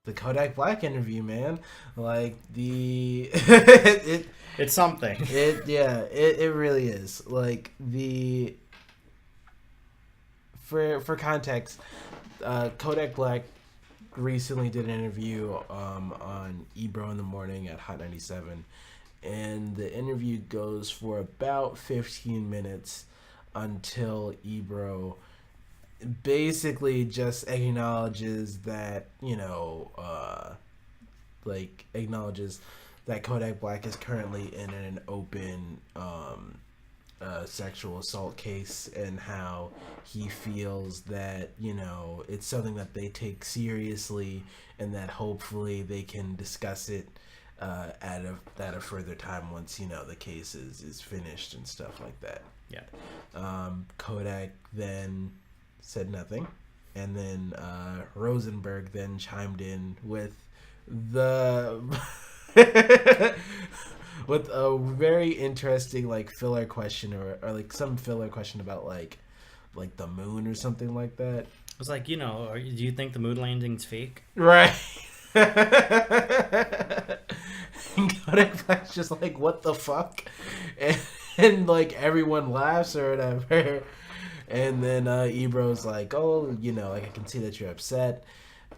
the Kodak Black interview, man. Like it's something. It really is. Like for context, Kodak Black recently did an interview on Ebro in the Morning at Hot 97, and the interview goes for about 15 minutes until Ebro basically just acknowledges that, acknowledges that Kodak Black is currently in an open sexual assault case, and how he feels that, it's something that they take seriously, and that hopefully they can discuss it at a further time once, the case is finished and stuff like that. Yeah. Kodak then said nothing, and then Rosenberg then chimed in with the with a very interesting filler question, or some filler question about like the moon or something like that. It was like, do you think the moon landing's fake? Right. And Kodak Black's just like, what the fuck? And everyone laughs or whatever. And then Ebro's like, oh, I can see that you're upset.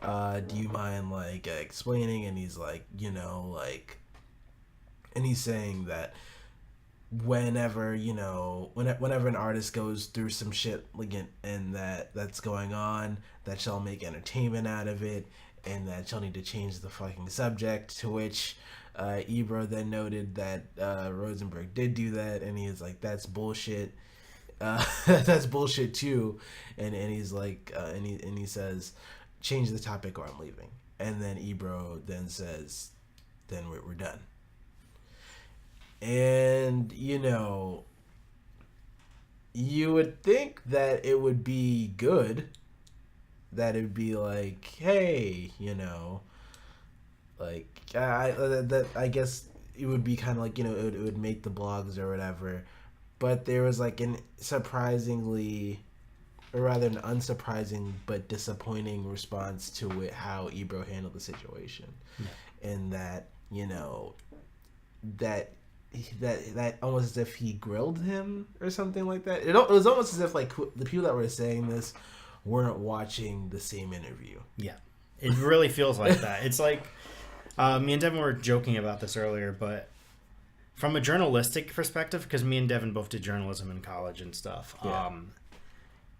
Do you mind explaining? And he's like, and he's saying that whenever an artist goes through some shit and that's going on, that she'll make entertainment out of it, and that she'll need to change the fucking subject. To which Ebro then noted that Rosenberg did do that, and he was like, that's bullshit. That's bullshit too. And he's like, and he says, change the topic or I'm leaving. And then Ebro then says, then we're done. And you would think that it would be good, that it would be like, hey, I guess it would be kind of like, it would make the blogs or whatever. But there was an unsurprising but disappointing response to it, how Ebro handled the situation. Yeah. And that, that almost as if he grilled him or something like that. It was almost as if the people that were saying this weren't watching the same interview. Yeah, it really feels like that. It's like me and Devin were joking about this earlier, but from a journalistic perspective, because me and Devin both did journalism in college and stuff,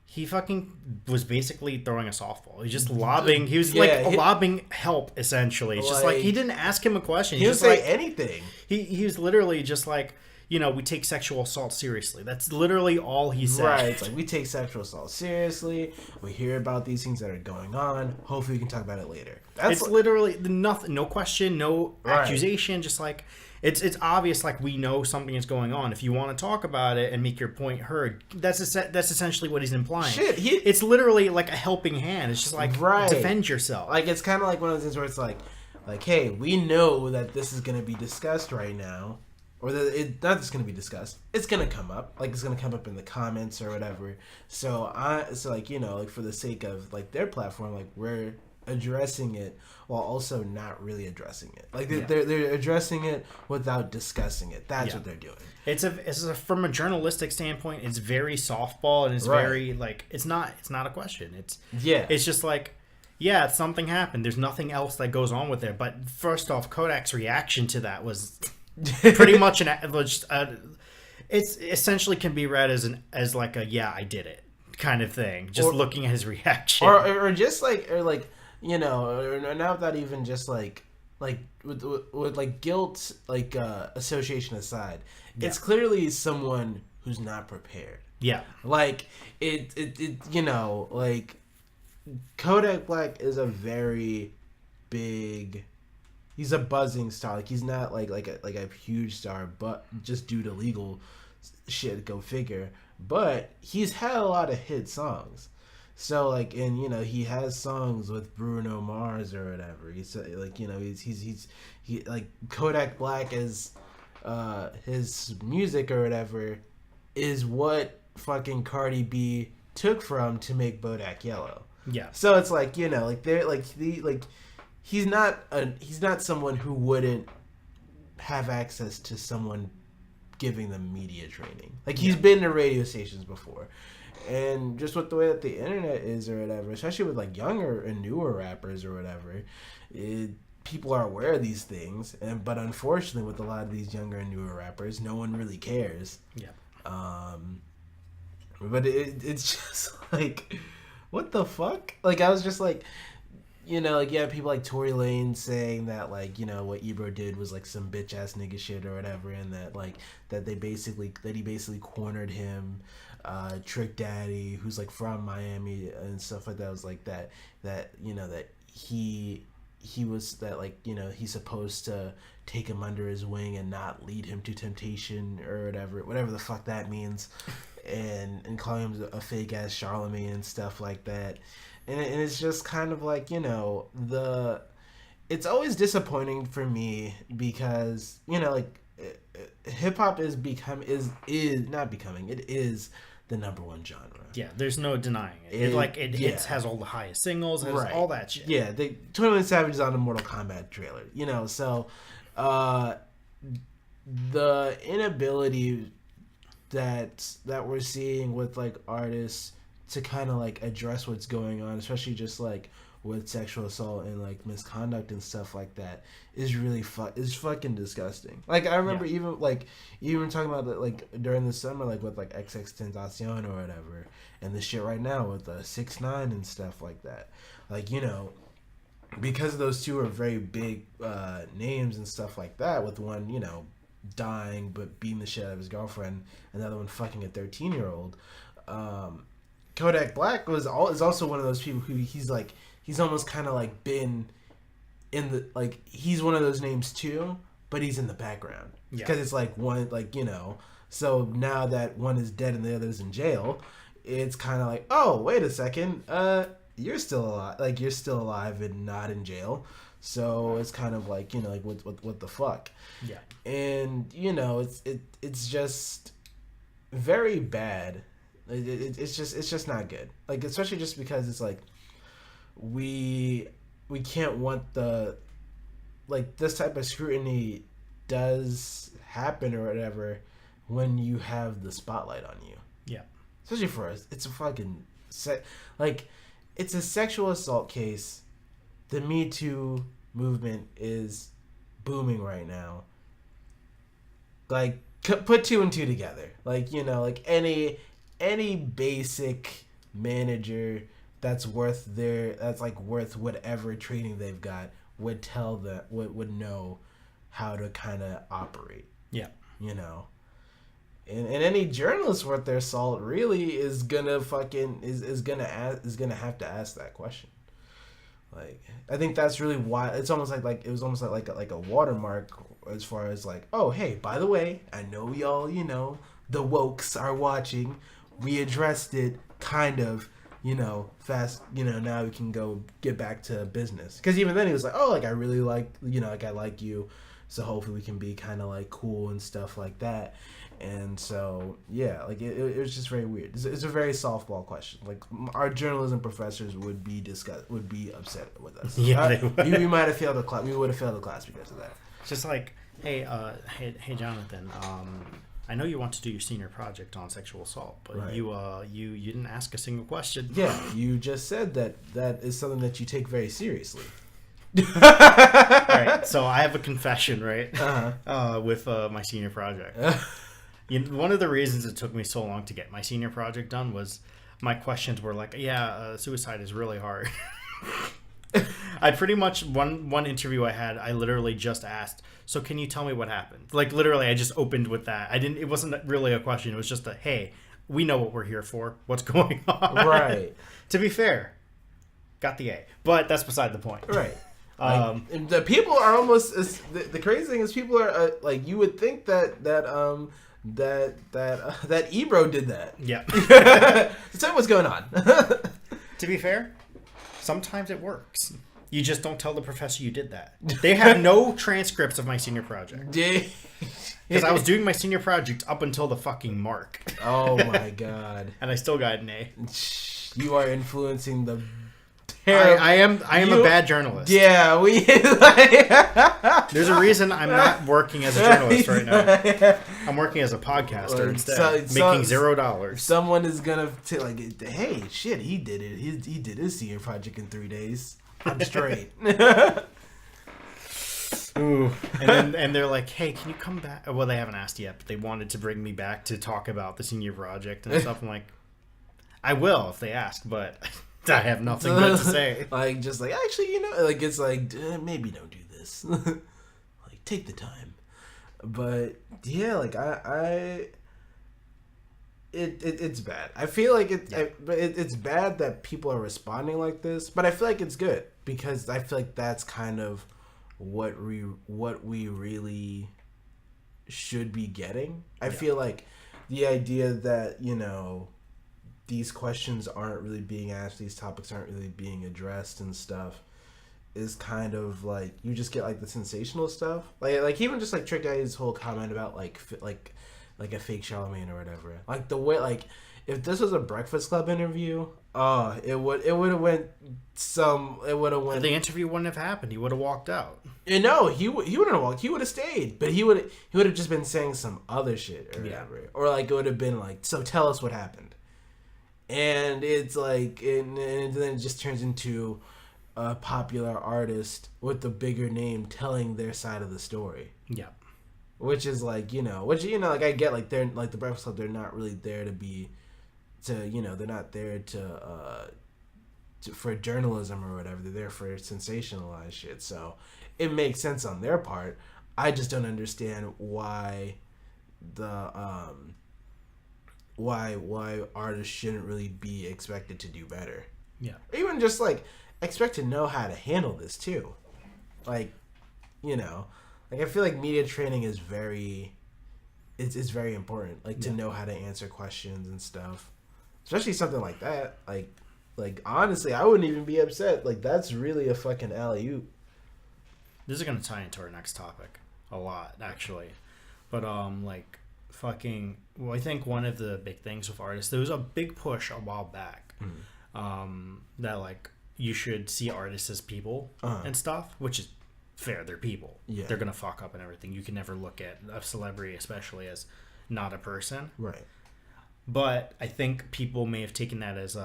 he fucking was basically throwing a softball. He's just lobbing. He was lobbing help, essentially. It's just he didn't ask him a question. He didn't say anything. He was literally just like, we take sexual assault seriously. That's literally all he said. Right. It's we take sexual assault seriously. We hear about these things that are going on. Hopefully we can talk about it later. It's literally nothing. No question. No accusation. Just it's obvious, we know something is going on. If you want to talk about it and make your point heard, that's essentially what he's implying. Shit, it's literally like a helping hand. It's just defend yourself. It's kind of like one of those things where it's like, hey, we know that this is going to be discussed right now, or that it's not just going to be discussed. It's going to come up. It's going to come up in the comments or whatever. So for the sake of their platform, we're addressing it while also not really addressing it. They're addressing it without discussing it. That's what they're doing. It's from a journalistic standpoint, it's very softball, and it's very it's not a question. It's just something happened. There's nothing else that goes on with it. But first off, Kodak's reaction to that was pretty much it's essentially can be read as a I did it kind of thing. Just looking at his reaction, or just or not without even just with guilt association aside, it's clearly someone who's not prepared. Yeah, Kodak Black is a very big. He's a buzzing star. He's not like a huge star, but just due to legal shit, go figure. But he's had a lot of hit songs. So he has songs with Bruno Mars or whatever. He's Kodak Black is his music or whatever is what fucking Cardi B took from to make Bodak Yellow. Yeah. So it's they're he's not someone who wouldn't have access to someone giving them media training. Like, he's been to radio stations before. And just with the way that the internet is or whatever, especially with like younger and newer rappers or whatever, people are aware of these things. But unfortunately, with a lot of these younger and newer rappers, no one really cares. Yeah. But it's just like, what the fuck? Like, I was just like, you know, like, yeah, people like Tory Lanez saying that, like, you know, what Ebro did was like some bitch ass nigga shit or whatever, and that he basically cornered him. Trick Daddy, who's like from Miami and stuff like that, was like that you know, that he was that, like, you know, he's supposed to take him under his wing and not lead him to temptation or whatever the fuck that means, and calling him a fake ass Charlemagne and stuff like that, and it's just kind of like, you know, it's always disappointing for me because, you know, like, hip hop is the number one genre. Yeah, there's no denying it. It has all the highest singles, has all that shit. Yeah, 21 Savage is on the Mortal Kombat trailer, you know, so the inability that we're seeing with like artists to kind of like address what's going on, especially just like with sexual assault and like misconduct and stuff like that, is really is fucking disgusting. Like, I remember even talking about it like during the summer, like with like XXXTentacion or whatever, and the shit right now with 6ix9ine and stuff like that. Like, you know, because those two are very big names and stuff like that, with one, you know, dying but beating the shit out of his girlfriend, another one fucking a 13-year-old. Kodak Black is also one of those people who he's almost kind of like been in the, like, he's one of those names too, but he's in the background because it's like one, like, you know, so now that one is dead and the other's in jail, it's kind of like, oh, wait a second, you're still alive and not in jail, so it's kind of like, you know, like, what the fuck. And, you know, it's just very bad. It's just not good, like, especially just because it's like, we can't want this type of scrutiny does happen or whatever when you have the spotlight on you. Yeah. Especially for us, it's a fucking it's a sexual assault case. The Me Too movement is booming right now. Like, put two and two together. Like, you know, like any basic manager that's worth whatever training they've got would know how to kind of operate. Yeah. You know, and any journalist worth their salt really is gonna have to ask that question. Like, I think that's really why it's almost like it was almost like a watermark as far as like, oh, hey, by the way, I know y'all, you know, the wokes are watching. We addressed it kind of, you know, fast, you know, now we can go get back to business. Because even then he was like, oh, like, I really like, you know, like, I like you, so hopefully we can be kind of like cool and stuff like that. And so, yeah, like, it was just very weird. It's a very softball question. Like, our journalism professors would be upset with us. Yeah, they would. We might have failed a class. We would have failed a class because of that. It's just like, hey, Johnathan, I know you want to do your senior project on sexual assault, but right. you didn't ask a single question. Yeah, you just said that is something that you take very seriously. All right, so I have a confession, right? With my senior project. One of the reasons it took me so long to get my senior project done was my questions were like, suicide is really hard. I pretty much, one interview I had, I literally just asked, so can you tell me what happened? Like, literally, I just opened with that. It wasn't really a question. It was just a, hey, we know what we're here for. What's going on? Right. To be fair, got the A. But that's beside the point. Right. And the people are almost, the crazy thing is people are, like, you would think that Ebro did that. Yeah. Tell me what's going on. To be fair, sometimes it works. You just don't tell the professor you did that. They have no transcripts of my senior project. Because I was doing my senior project up until the fucking mark. Oh my god. And I still got an A. You are influencing the I am a bad journalist. Yeah, There's a reason I'm not working as a journalist right now. I'm working as a podcaster instead, making $0. Someone is gonna hey, shit, he did it. He did his senior project in 3 days. I'm straight. Ooh. And they're like, hey, can you come back? Well, they haven't asked yet, but they wanted to bring me back to talk about the senior project and stuff. I'm like, I will if they ask, but I have nothing good to say. Actually, it's maybe don't do this. Take the time. But yeah, it's bad. I feel like it's bad that people are responding like this, but I feel like it's good because I feel like that's kind of what we really should be getting. I feel like the idea that, these questions aren't really being asked, these topics aren't really being addressed and stuff is kind of you just get the sensational stuff. Even just Trick Daddy's whole comment about a fake Charlemagne or whatever. The way if this was a Breakfast Club interview, it would have went. The interview wouldn't have happened. He would have walked out. No, he wouldn't have walked. He would have stayed, but he would have just been saying some other shit or whatever, or it would have been so tell us what happened, and it's and then it just turns into a popular artist with a bigger name telling their side of the story. Yeah. Which is I get they're the Breakfast Club, they're not really there they're not there for journalism or whatever. They're there for sensationalized shit. So it makes sense on their part. I just don't understand why why artists shouldn't really be expected to do better. Yeah. Or even just expect to know how to handle this too. I feel like media training is very important. To know how to answer questions and stuff. Especially something like that. Honestly, I wouldn't even be upset. That's really a fucking alley-oop. This is gonna tie into our next topic a lot, actually. But I think one of the big things with artists, there was a big push a while back, that you should see artists as people and stuff, which is fair. They're people. Yeah. They're gonna fuck up and everything. You can never look at a celebrity, especially, as not a person. Right. But I think people may have taken that as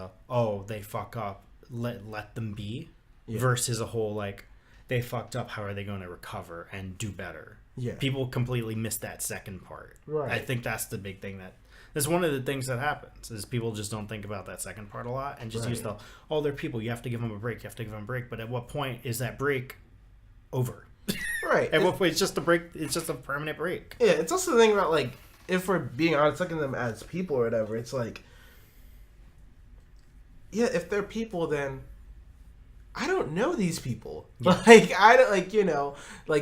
they fuck up, let them be, versus a whole they fucked up, how are they going to recover and do better? Yeah. People completely miss that second part. Right. I think that's the big thing that's one of the things that happens is people just don't think about that second part a lot and just use they're people, you have to give them a break, but at what point is that break over? Right. At what point it's just a break, it's just a permanent break. Yeah, it's also the thing about if we're being honest, looking at them as people or whatever, it's if they're people, then I don't know these people. Yeah. I don't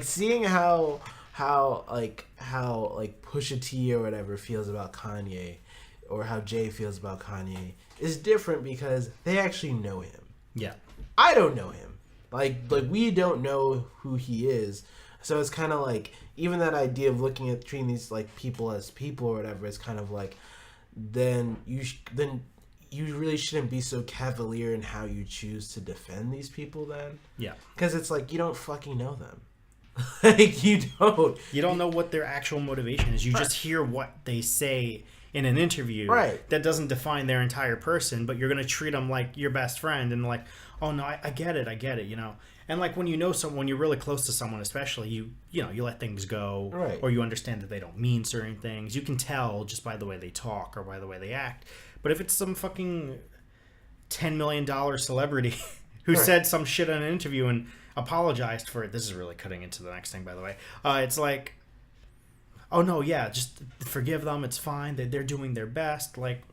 seeing how Pusha T or whatever feels about Kanye, or how Jay feels about Kanye is different because they actually know him. Yeah, I don't know him. We don't know who he is, so it's kind of even that idea of looking at treating these people as people or whatever is kind of then you really shouldn't be so cavalier in how you choose to defend these people then. Yeah, because it's you don't fucking know them. You don't know what their actual motivation is. You just hear what they say in an interview. Right. That doesn't define their entire person, but you're gonna treat them like your best friend and oh no, I get it, And when you know someone, when you're really close to someone, especially, you let things go, right, or you understand that they don't mean certain things. You can tell just by the way they talk or by the way they act. But if it's some fucking $10 million celebrity who said some shit in an interview and apologized for it, this is really cutting into the next thing, by the way. It's oh no, yeah, just forgive them. It's fine. They're doing their best. Right.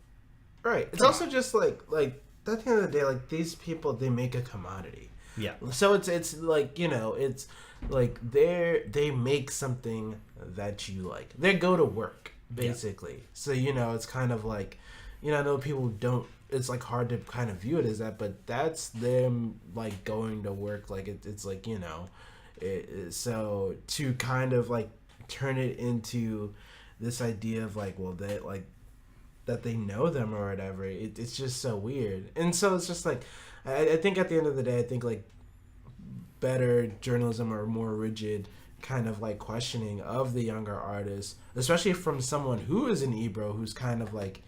It's also just at the end of the day, these people, they make a commodity. Yeah. So it's it's they make something that you like. They go to work basically. Yeah. So it's kind of I know people don't. It's hard to kind of view it as that, but that's them going to work. So to kind of turn it into this idea of they know them or whatever. It's just so weird. And so it's just like, I think at the end of the day, I think like better journalism or more rigid kind of like questioning of the younger artists, especially from someone who is an Ebro, who's kind of like,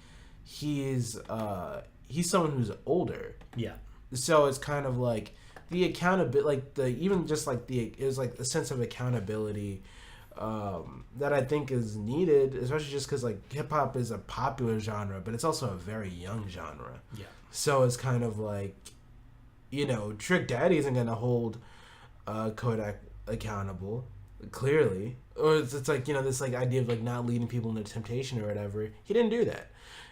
he's someone who's older. Yeah. So it's kind of like the accountability, like the, even just like the, it was like a sense of accountability that I think is needed, especially just because like hip hop is a popular genre, but it's also a very young genre. Yeah. So it's kind of like, you know, Trick Daddy isn't gonna hold Kodak accountable, clearly, or it's like, you know, this like idea of like not leading people into temptation or whatever. He didn't do that,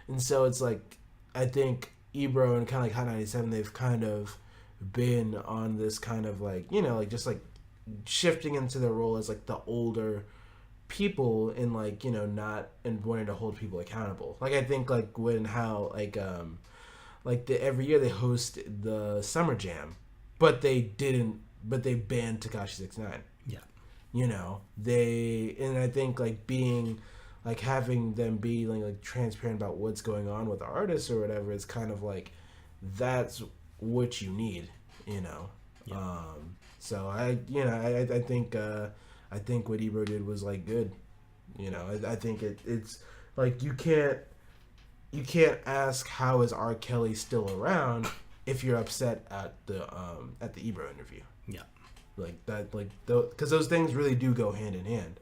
and so it's like, I think Ebro and kind of like Hot 97, they've kind of been on this kind of like, you know, like just like shifting into their role as like the older people in like, you know, not, and wanting to hold people accountable. Like I think like when how like every year they host the Summer Jam, but they banned Tekashi 69. Yeah. You know, and I think like being like having them be like transparent about what's going on with the artists or whatever, it's kind of like that's what you need, you know. Yeah. So I think what Ebro did was like good, you know. I think it's like you can't ask how is R. Kelly still around if you're upset at the Ebro interview. Yeah. Like that, like because those things really do go hand in hand,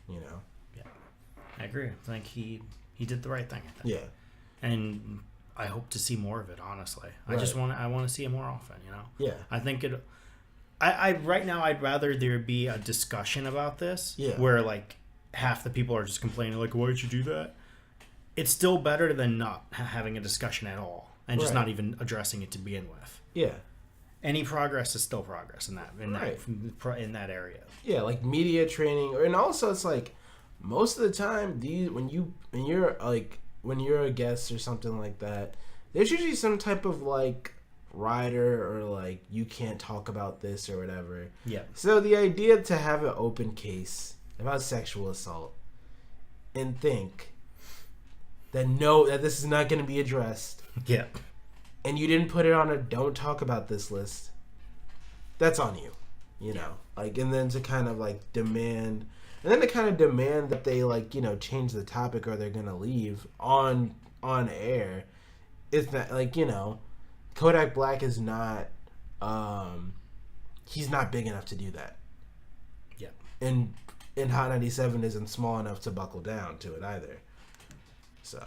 you know. Yeah, I agree. I think he did the right thing. I think. Yeah, and I hope to see more of it. Honestly, right. I want to see it more often. You know. Yeah. I think it. I right now I'd rather there be a discussion about this. Yeah. Where like half the people are just complaining like, why did you do that? It's still better than not having a discussion at all and just not even addressing it to begin with. Yeah. Any progress is still progress in that that area. Yeah, like media training, and also it's like most of the time when you're a guest or something like that, there's usually some type of like rider or like you can't talk about this or whatever. Yeah. So the idea to have an open case about sexual assault and think that this is not going to be addressed. Yeah. And you didn't put it on a don't talk about this list, that's on you, you know. Like, and then to kind of like demand that they like, you know, change the topic or they're gonna leave on air. It's not like, you know, Kodak Black is not he's not big enough to do that. Yeah. And Hot 97 isn't small enough to buckle down to it either. So